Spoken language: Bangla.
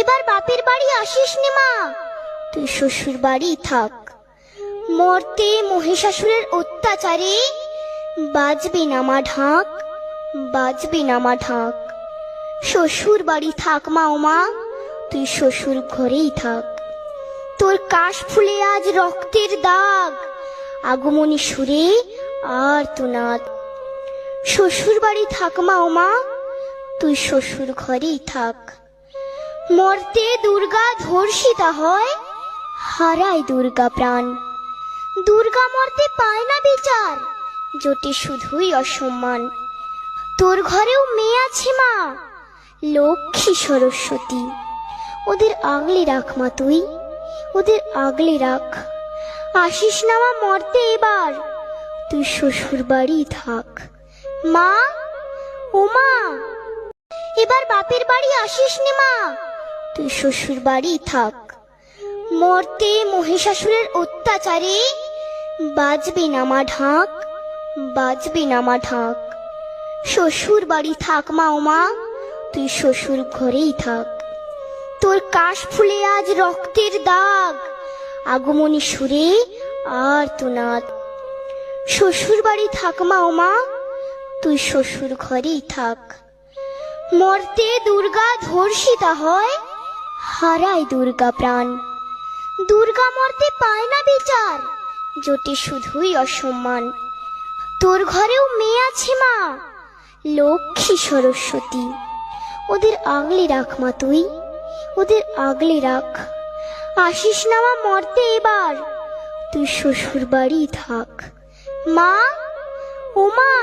এবার বাপের বাড়ি আসিস নে মা, তুই শ্বশুর বাড়ি থাক। মর্তে মহিষাসুরের অত্যাচারে বাজবে না মা ঢাক, বাজবে না মা ঢাক। শ্বশুর বাড়ি থাক মা ও মা, তুই শ্বশুর ঘরেই থাক। তোর কাশ ফুলে আজ রক্তের দাগ, আগমনী সুরে আর তোনাদ। শ্বশুর বাড়ি থাক মা ও মা, তুই শ্বশুর ঘরেই থাক। মর্তে দুর্গা ধর্ষিতা হয়, হারায় দুর্গা প্রাণ। দুর্গা মর্তে পায় না বিচার, জোটে শুধুই অসম্মান। তোর ঘরেও মেয়ে আছে মা, লক্ষ্মী সরস্বতী, ওদের আগলে রাখ মা তুই, ওদের আগলে রাখ। আসিস না মা মর্তে এবার, তুই শ্বশুর বাড়ি থাক। মা ও মা, এবার বাপের বাড়ি আসিস নে মা, তুই শ্বশুর বাড়ি থাক। মর্তে মহিষাসুরের অত্যাচারে বাজবে না মা ঢাক, বাজবে না মা ঢাক। শ্বশুর বাড়ি থাক মা ও মা, তুই শ্বশুর ঘরেই থাক। তোর কাশ ফুলে আজ রক্তের দাগ, আগমনী সুরে আর তোনাদ। শ্বশুর বাড়ি থাক মা ও মা, তুই শ্বশুর ঘরেই থাক। মর্তে দুর্গা ধর্ষিতা হয়, হারায় দুর্গা প্রাণ। দুর্গা মর্তে পায় না বিচার, জোটে শুধুই অসম্মান। তোর ঘরেও মেয়ে আছে মা, লক্ষ্মী সরস্বতী, ওদের আগলে রাখ মা তুই, ওদের আগলে রাখ। আসিস না মা মর্তে এবার, তুই শ্বশুর বাড়ি থাক। মা ও মা।